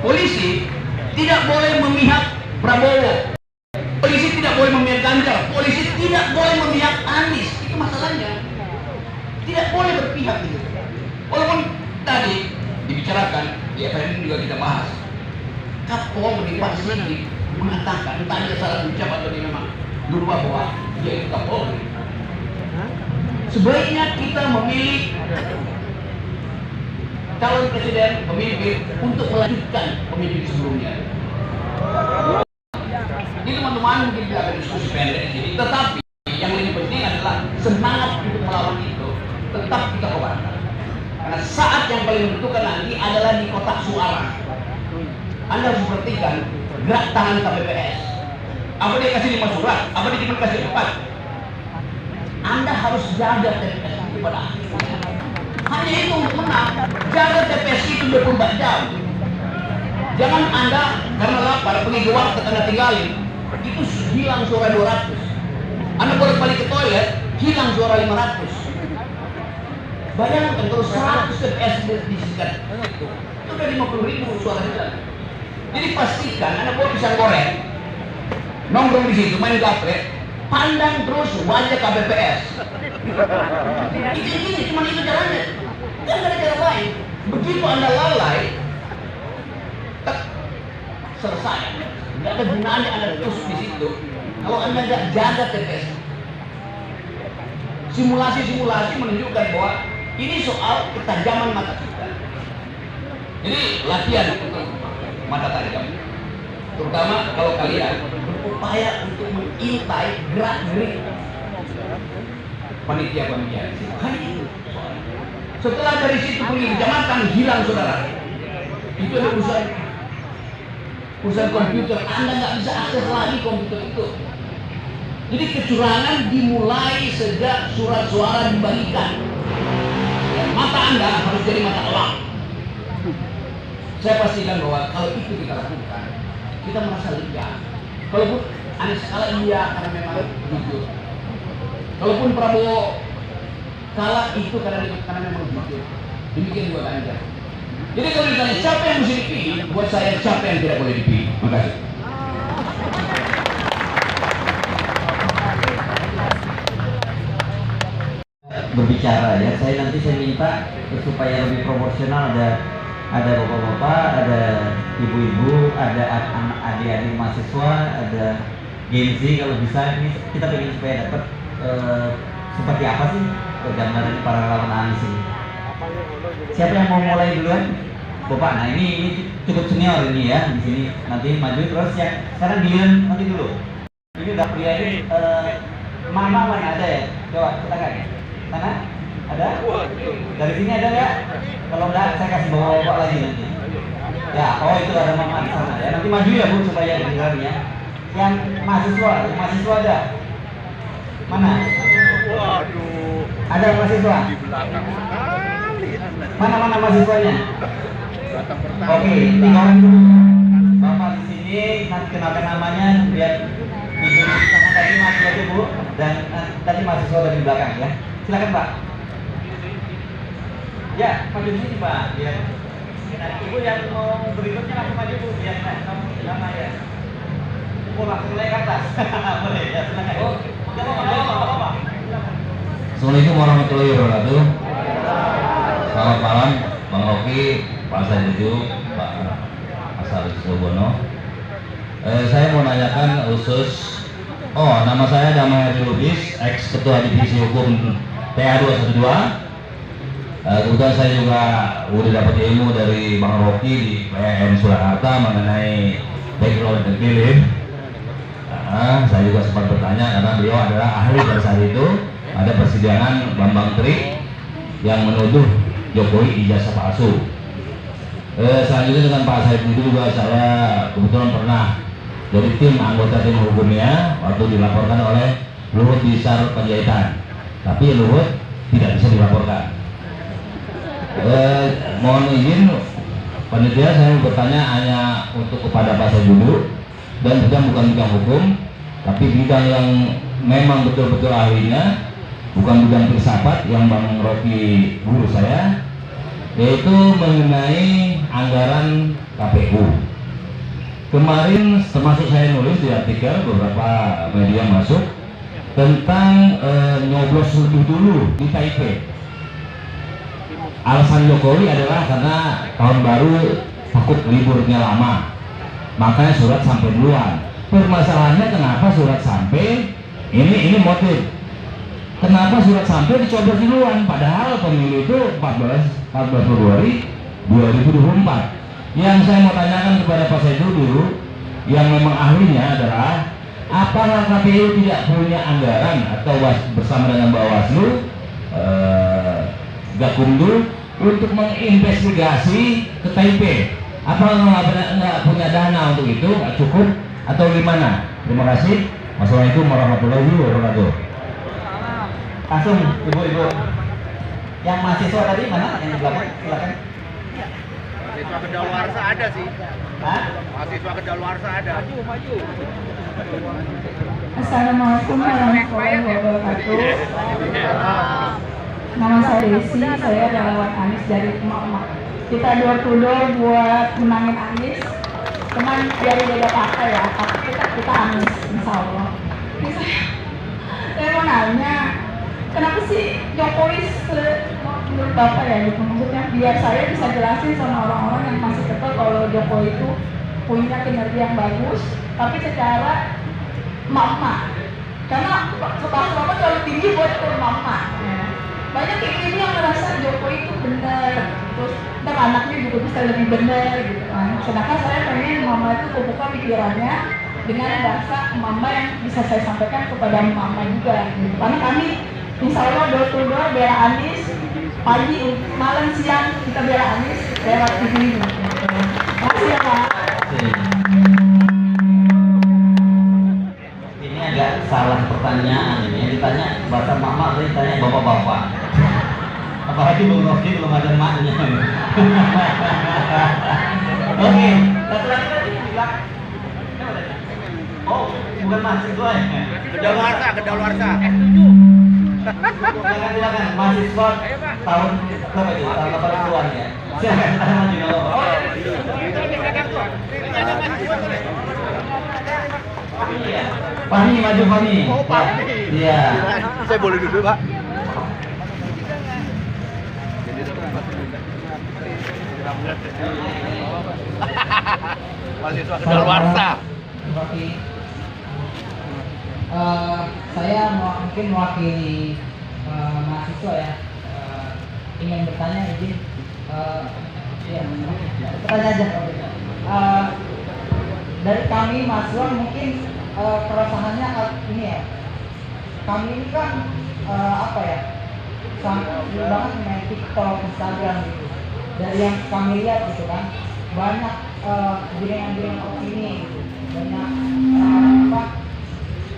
polisi tidak boleh memihak Prabowo, polisi tidak boleh memihak Ganjar, polisi tidak boleh memihak Anies. Itu masalahnya, tidak boleh berpihak gitu. Walaupun tadi dibicarakan di FNN juga kita bahas, Kapolri Menipang sendiri mengatakan, entah dia salah ucap atau dia memang lupa bahwa dia itu Kapolri. Sebaiknya kita memilih calon presiden, pemimpin untuk melanjutkan pemimpin sebelumnya. Ini teman-teman mungkin tidak ada diskusi pendek di sini, tetapi yang lebih penting adalah semangat untuk melawan itu tetap kita kobarkan. Karena saat yang paling menentukan nanti adalah di kotak suara. Anda harus perhatikan gerak tangan KPPS. Apa dia kasih 5 surat? Apa dia cuma kasih 4? Anda harus jaga TPS itu pada akhirnya. Hanya itu untuk menang. Jaga TPS itu 24 jam. Jangan Anda karena lapar pergi ke warteg Anda tinggalin, itu hilang suara 200. Anda boleh balik ke toilet, hilang suara 500. Bayangkan kalau 100 TPS disikat, itu udah 50.000 suara hilang. Jadi pastikan Anda bawa pisang goreng, nongkrong di situ main gapret, pandang terus wajah KPPS. Itu cuma itu jalannya. Tidak ada cara lain. Begitu Anda lalai, selesai. Tidak ada gunanya Anda terus di situ kalau Anda tidak jaga TPS. Simulasi-simulasi menunjukkan bahwa ini soal ketajaman mata kita. Jadi latihan untuk mata tajam. Terutama kalau kalian berupaya untuk mengintai gerak-gerik panitia-panitia. Hanya itu. Setelah dari situ pergi kecamatan, hilang saudara. Itu ada urusan komputer. Anda nggak bisa akses lagi komputer itu. Jadi kecurangan dimulai sejak surat suara dibagikan. Mata Anda harus jadi mata elang. Saya pastikan bahwa kalau itu kita lakukan, kita merasa lega. Kalaupun Anies kalah, iya karena memang jujur. Kalaupun Prabowo kalah, itu karena memang jujur. Demikian juga Ganjar. Jadi kalau ditanya siapa yang mesti dipilih, buat saya siapa yang tidak boleh dipilih. Makasih. Berbicara ya, saya minta supaya lebih proporsional, ada bapak-bapak, ada ibu-ibu, ada adik-adik mahasiswa, ada Gen Z kalau bisa. Ini kita ingin supaya dapat seperti apa sih gambaran para relawan Anies ini. Siapa yang mau mulai duluan? Bapak. Nah ini cukup senior ini ya di sini. Nanti maju terus yang sekarang Dian nanti dulu. Ini udah pria ini mama mana ada ya? Coba kita kan. Sana ada? Dari sini ada nggak? Kalau enggak saya kasih bawa bapak lagi nanti. Ya, oh itu ada mama di sana ya. Nanti maju ya Bu supaya dengar ya. Yang mahasiswa ada? Mana? Waduh. Ada mahasiswa? Di belakang sekali. Mana mahasiswanya? Belakang pertama. Oke, 3 orang dulu. Bapak di sini nanti kenalkan namanya biar ibu sama tadi maju aja Bu, dan tadi mahasiswa dari belakang ya. Silakan Pak. Ya, maju di sini Pak. Biar ibu yang mau berikutnya langsung maju Bu, biar nama ya. Oh langsung naik ke atas. Boleh ya, silakan. Oh, apa? Assalamualaikum warahmatullahi wabarakatuh. Selamat malam, Bang Rocky, Pak Sajuju, Pak Asal Subono. Saya mau nanyakan khusus. Nama saya Damai Hadi Lubis, ex Ketua Divisi Hukum PA 212. Kebetulan saya juga udah dapat ilmu dari Bang Rocky di PN Surakarta mengenai background dan pilih. Saya juga sempat bertanya karena beliau adalah ahli pada saat itu. Ada persidangan Bambang Tri yang menuduh Jokowi ijazah palsu. Selanjutnya dengan Pak Said itu juga saya kebetulan pernah jadi anggota tim hukumnya waktu dilaporkan oleh Luhut Binsar Panjaitan, tapi Luhut tidak bisa dilaporkan. Mohon izin panitia, saya bertanya hanya untuk kepada Pak Said dulu, dan bukan bidang hukum, tapi bidang yang memang betul-betul ahlinya, bukan bidang filsafat yang Bang Rocky guru saya, yaitu mengenai anggaran KPU. Kemarin termasuk saya nulis di artikel beberapa media masuk tentang nyoblos lebih dulu di Taipei. Alasan Jokowi adalah karena tahun baru takut liburnya lama, makanya surat sampai duluan. Permasalahannya kenapa surat sampai? Ini motif. Kenapa surat sampai dicoblos duluan? Padahal pemilu itu 14 Februari 2024. Yang saya mau tanyakan kepada Pak Saiful dulu, yang memang ahlinya adalah apakah KPU tidak punya anggaran atau bersama dengan Bawaslu, Gakumdu untuk menginvestigasi ke Taipei? Apakah nggak punya dana untuk itu? Nggak cukup atau gimana? Terima kasih. Wassalamualaikum warahmatullahi wabarakatuh. Langsung ibu-ibu. Yang mahasiswa tadi mana? Yang di belakang, silakan. Mahasiswa kedaluarsa ada sih. Hah? Mahasiswa kedaluarsa ada. Maju. Assalamualaikum warahmatullahi wabarakatuh. Nama saya Desi, saya relawan Anies dari emak-emak. Kita door to door buat menangin Anies. Cuman dari beda partai ya, tapi kita Anies, insya Allah. Ini saya mau nanya, kenapa sih Jokowi menurut Bapak ya, gitu? Maksudnya biar saya bisa jelasin sama orang-orang yang masih kekeh kalau Jokowi itu punya kinerja yang bagus, tapi secara emak-emak. Karena kepala Bapak terlalu tinggi buat emak-emak. Banyak ini yang merasa Jokowi itu benar, terus ntar anaknya juga bisa lebih benar gitu kan. Sedangkan saya pengen mama itu kebuka pikirannya dengan bahasa mama yang bisa saya sampaikan kepada mama juga gitu. Karena kami insya Allah door to door bela Anies, pagi, malam, siang kita bela Anies lewat TV gitu. Makasih ya Pak. Ini agak salah pertanyaan ini. Yang ditanya bahasa mama atau ditanya bapak-bapak. Apalagi Bung Rocky belum ada maknya. Oke, satu lagi tadi di belakang. Oh, bukan mahasiswa ya? Kedaluarsa. Silakan mahasiswa tahun berapa itu? Tahun 80-an ya? Silakan maju dulu. Iya. Fahmi maju Fahmi. Oh, Fahmi. Iya. Saya boleh duduk, Pak? Mahasiswa kedaluarsa. Saya mungkin mewakili mahasiswa ya, ingin bertanya izin ya, bertanya aja. Dari kami mahasiswa mungkin keresahannya ini ya, kami ini kan apa ya, sangat banget main TikTok, Instagram gitu. Dari yang kami lihat gitu kan, banyak jaringan-jaringan opini gitu, banyak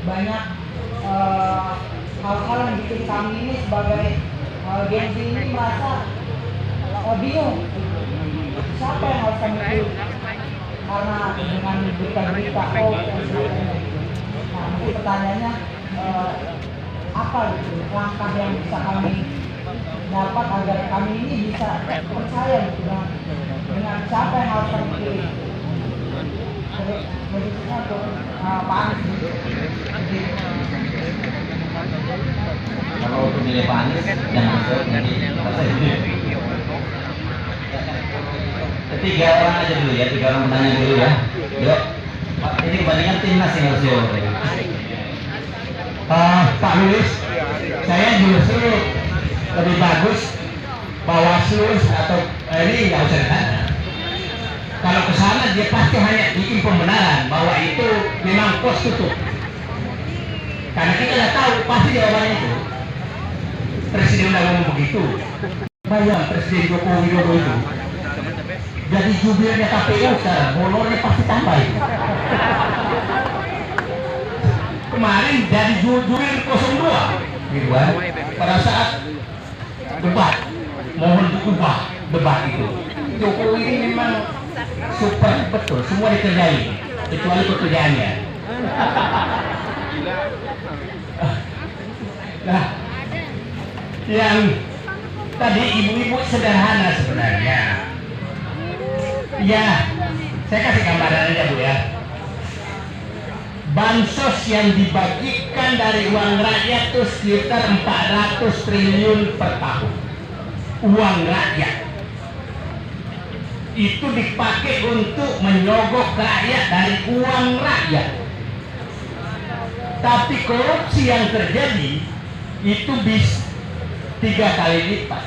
banyak hal-hal yang bikin kami ini sebagai Gen Z ini merasa bingung siapa yang harus kami pilih karena dengan berita-berita hoax dan sebagainya gitu. Nah mungkin pertanyaannya apa gitu langkah yang bisa kami dapat agar kami ini bisa percaya gitu dengan siapa yang harus kami pilih. Berikutnya tuh Pak Anies. Kalau untuk milih Pak Anies jangan Tiga orang aja dulu ya, 3 orang menanya dulu ya. Yuk, ini kebanyakan timnas yang harus jawab. Pak Luis, saya justru lebih bagus Bawaslu atau ini nggak usah ditanya. Kalau ke sana dia pasti hanya bikin pembenaran bahwa itu memang pos tutup. Karena kita nggak tahu pasti jawabannya itu. Presiden udah ngomong begitu. Bayang Presiden Joko Widodo itu. Jadi jubirnya KPU sekarang, honornya pasti tambah itu. Kemarin jadi jubir 02 gitu kan. Pada saat debat, mohon diubah debat itu. Jokowi ini memang super betul, semua dikerjain kecuali pekerjaannya. Nah, yang tadi ibu-ibu sederhana sebenarnya. Ya, saya kasih gambaran aja Bu ya. Bansos yang dibagikan dari uang rakyat itu sekitar 400 triliun per tahun. Uang rakyat itu dipakai untuk menyogok rakyat dari uang rakyat. Tapi korupsi yang terjadi itu bisa 3 kali lipat.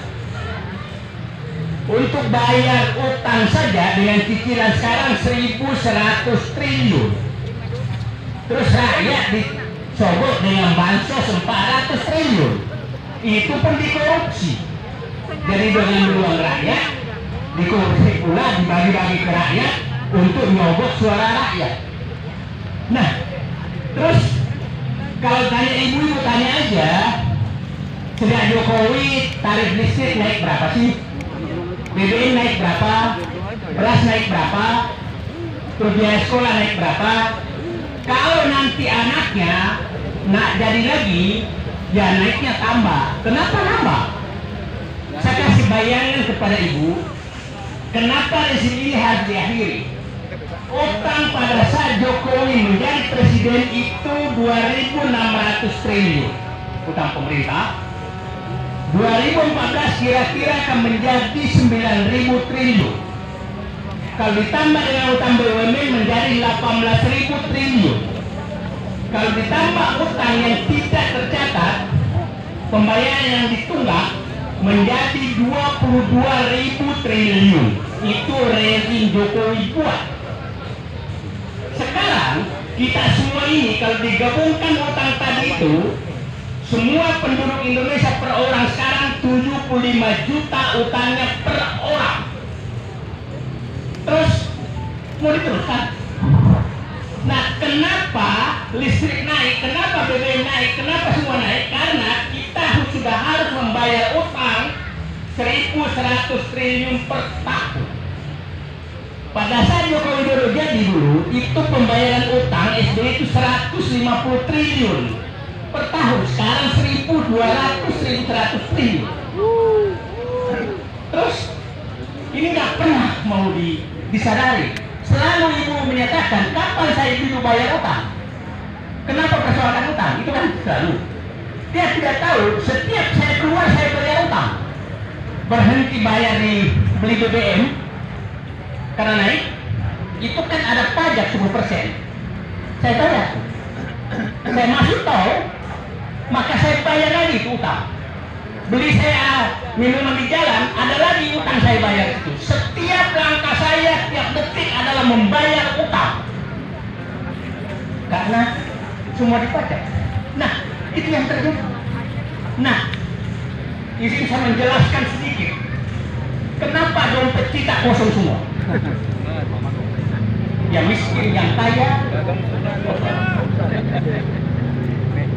Untuk bayar utang saja dengan cicilan sekarang 1.100 triliun. Terus rakyat disogok dengan bansos 400 triliun. Itu pun dikorupsi. Jadi dengan uang rakyat dikorupsi pula, dibagi-bagi ke rakyat untuk nyogok suara rakyat. Nah, terus kalau tanya ibu-ibu, tanya aja, sejak Jokowi tarif listrik naik berapa sih? BBM naik berapa? Beras naik berapa? Terus biaya sekolah naik berapa? Kalau nanti anaknya nak jadi lagi, ya naiknya tambah. Kenapa nambah? Saya kasih bayangan kepada ibu, kenapa rezim ini harus diakhiri. Utang pada saat Jokowi menjadi presiden itu 2.600 triliun utang pemerintah. 2014 kira-kira akan menjadi 9.000 triliun. Kalau ditambah dengan utang BUMN menjadi 18.000 triliun. Kalau ditambah utang yang tidak tercatat, pembayaran yang ditunggak menjadi 22.000 triliun. Itu rezim Jokowi buat. Sekarang kita semua ini kalau digabungkan utang tadi itu, semua penduduk Indonesia per orang sekarang 75 juta utangnya per orang. Terus mau diteruskan? Nah, kenapa listrik naik? Kenapa BBM naik? Kenapa semua naik? Karena kita sudah harus membayar utang 1.100 triliun per tahun. Pada saat Joko Widodo jadi dulu, itu pembayaran utang SBY itu 150 triliun per tahun. Sekarang 1.200, 1.100 triliun. Terus ini nggak pernah mau disadari. Selalu ibu menyatakan, kapan saya dulu bayar utang? Kenapa persoalan utang? Itu kan selalu. Dia tidak tahu, setiap saya keluar saya bayar utang. Berhenti bayar di beli BBM karena naik, itu kan ada pajak 10%. Saya bayar. Saya masuk tol, maka saya bayar lagi itu utang. Beli saya minuman di jalan, ada lagi utang saya bayar itu. Setiap langkah saya, setiap detik adalah membayar utang. Karena semua dipajak. Nah, itu yang terjadi. Nah, izin saya menjelaskan sedikit. Kenapa dompet kita kosong semua? Yang miskin, yang kaya.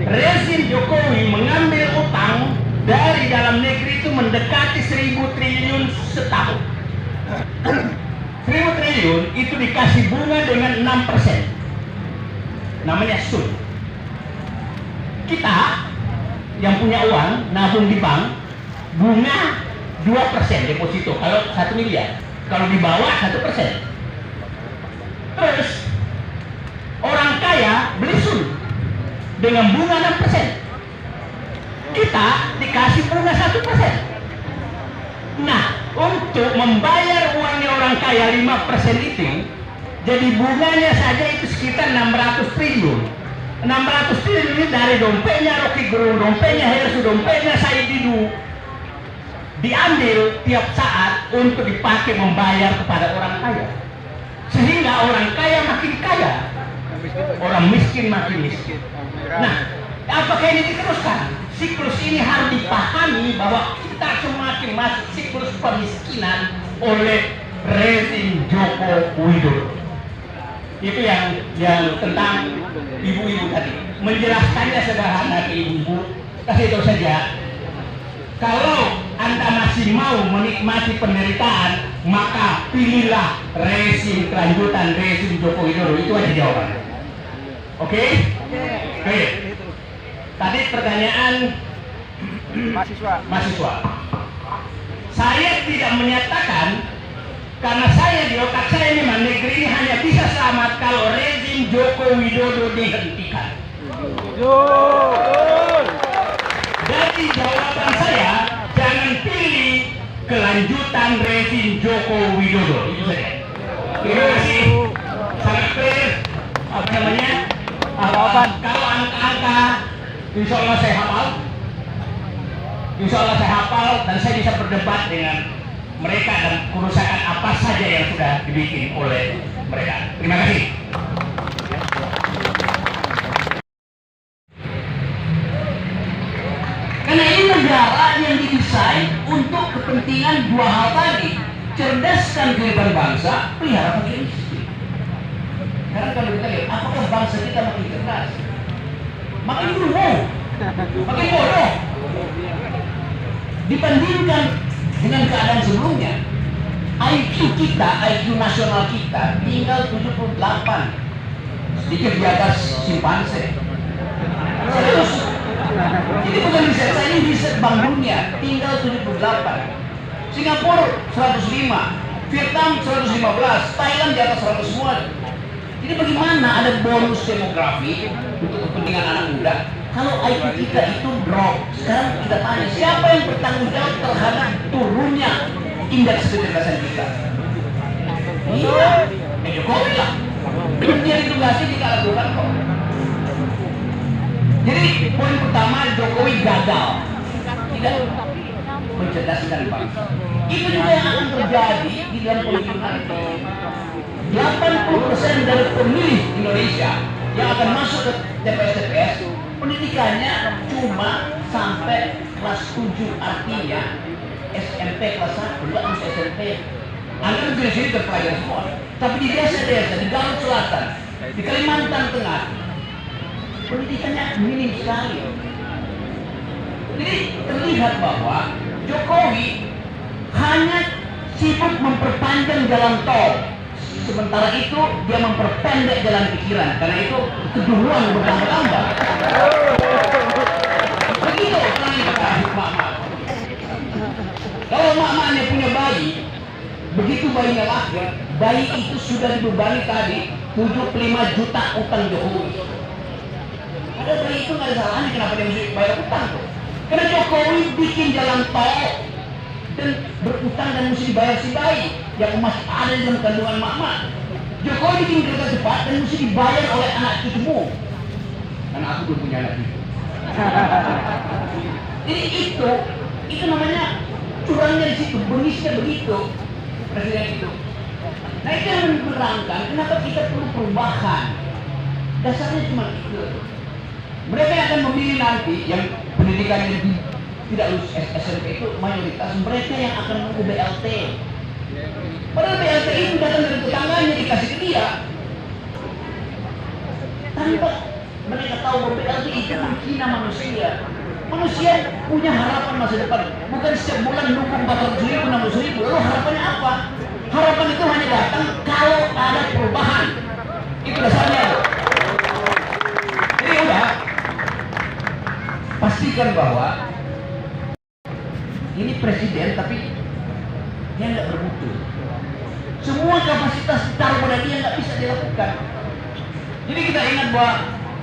Rezim Jokowi mengambil utang dari dalam negeri itu mendekati 1.000 triliun setahun. 1.000 triliun itu dikasih bunga dengan 6%. Namanya SUD. Kita yang punya uang nabung di bank, bunga 2% deposito kalau 1 miliar. Kalau di bawah 1%. Terus orang kaya beli SUD dengan bunga 6%. Kita dikasih bunga 1%. Nah, untuk membayar uangnya orang kaya 5% itu, jadi bunganya saja itu sekitar 600 triliun. 600 triliun ini dari dompetnya Rocky Gerung, dompetnya Hersu, dompetnya Said Didu, diambil tiap saat untuk dipakai membayar kepada orang kaya. Sehingga orang kaya makin kaya, orang miskin makin miskin. Nah, apakah ini diteruskan? Siklus ini harus dipahami bahwa kita semakin masuk siklus pemiskinan oleh rezim Joko Widodo. Itu yang tentang ibu-ibu tadi. Menjelaskannya sederhana ke ibu-ibu, kasih tahu saja. Kalau Anda masih mau menikmati penderitaan, maka pilihlah rezim kelanjutan rezim Joko Widodo. Itu aja jawabannya. Oke? Oke. Tadi pertanyaan mahasiswa. Saya tidak menyatakan Karena saya di otak saya memang negeri ini hanya bisa selamat kalau rezim Joko Widodo dihentikan. Jadi jawaban saya, jangan pilih kelanjutan rezim Joko Widodo. Itu saja. Terima kasih. Sangat clear. Apa namanya? Kalau angka-angka, insya Allah saya hafal. Insya Allah saya hafal dan saya bisa berdebat dengan mereka dan kerusakan apa saja yang sudah dibikin oleh mereka. Terima kasih. Karena ini negara yang didesain untuk kepentingan dua hal tadi, cerdaskan kehidupan bangsa, pelihara pakai istri. Karena kalau kita lihat, apakah bangsa kita makin cerdas? Makin bodoh, makin bodoh. Dibandingkan dengan keadaan sebelumnya, IQ kita, IQ nasional kita tinggal 78, sedikit di atas simpanse. Serius. Ini bukan riset saya, ini riset Bank Dunia, tinggal 78. Singapura 105, Vietnam 115, Thailand di atas 100 semua. Jadi bagaimana ada bonus demografi untuk kepentingan anak muda kalau IQ kita itu drop? Sekarang kita tanya, siapa yang bertanggung jawab terhadap turunnya indeks kecerdasan kita? Iya, Jokowi lah. Dia ditugasi kita lakukan kok. Jadi poin pertama, Jokowi gagal tidak mencerdaskan bangsa. Itu juga yang akan terjadi di dalam politik nanti. 80% dari pemilih Indonesia yang akan masuk ke TPS pendidikannya cuma sampai kelas 7, artinya SMP kelas 1, enggak harus SMP. Anda di sini terpelajar semua, tapi di desa-desa, di Garut Selatan, di Kalimantan Tengah, pendidikannya minim sekali. Jadi terlihat bahwa Jokowi hanya sibuk memperpanjang jalan tol, sementara itu dia memperpendek jalan pikiran, karena itu keduluan bertambah-tambah. Begitu orang yang berkasih mak-mak. Kalau mak-maknya punya bayi, begitu bayinya lahir, bayi itu sudah dibebani tadi 75 juta utang Jokowi. Ada bayi itu nggak ada salahnya, kenapa dia mesti bayar utang tuh? Karena Jokowi bikin jalan tol dan berutang dan mesti dibayar si bayi yang masih ada di dalam kandungan mak-mak. Jokowi bikin kereta cepat dan mesti dibayar oleh anak cucumu. Karena aku belum punya anak cucu. Jadi itu namanya curangnya di situ, bengisnya begitu presiden itu. Nah itu yang menerangkan kenapa kita perlu perubahan. Dasarnya cuma itu. Mereka yang akan memilih nanti yang pendidikannya tidak lulus SMP itu mayoritas mereka yang akan menunggu BLT. Padahal BLT itu datang dari tetangganya dikasih ke dia. Tanpa mereka tahu bahwa BLT itu menghina manusia. Manusia punya harapan masa depan. Bukan setiap bulan dukung 400.000, 600.000. Lalu harapannya apa? Harapan itu hanya datang kalau ada perubahan. Itu dasarnya. Jadi udah pastikan bahwa ini presiden tapi dia nggak bermutu. Semua kapasitas ditaruh pada dia nggak bisa dilakukan. Jadi kita ingat bahwa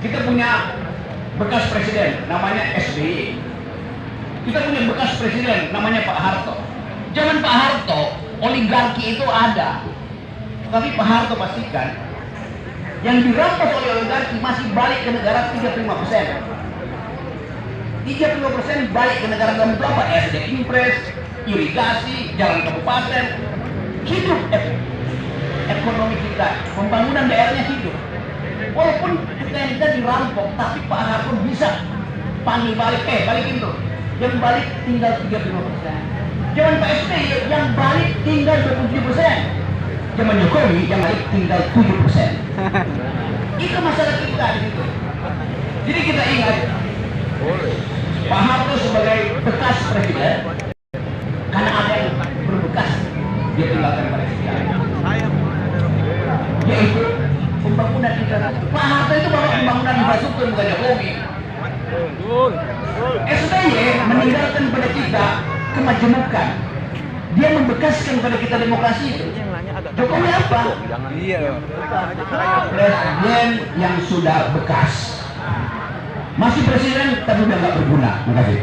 kita punya bekas presiden namanya SBY. Kita punya bekas presiden namanya Pak Harto. Zaman Pak Harto oligarki itu ada, tapi Pak Harto pastikan yang dirampas oleh oligarki masih balik ke negara 35%. 35% balik ke negara dalam berapa? SD impres, irigasi, jalan kabupaten, hidup ekonomi kita, pembangunan daerahnya hidup. Walaupun kita dirampok, tapi Pak Harto bisa panggil balik, balikin tuh. Yang balik tinggal 35%. Zaman Pak SBY yang balik tinggal 27%. Zaman Jokowi yang balik tinggal 7%. Itu masalah kita di situ. Jadi kita ingat, Pak Harto sebagai bekas presiden, karena ada yang berbekas, dia tinggalkan pada sejarah. Yaitu pembangunan infrastruktur. Pak Harto itu bawa pembangunan infrastruktur bukan Jokowi. SBY meninggalkan pada kita kemajemukan. Dia membekaskan pada kita demokrasi itu. Jokowi apa? Iya. Presiden yang sudah bekas. Masih presiden tapi udah nggak berguna. Makasih.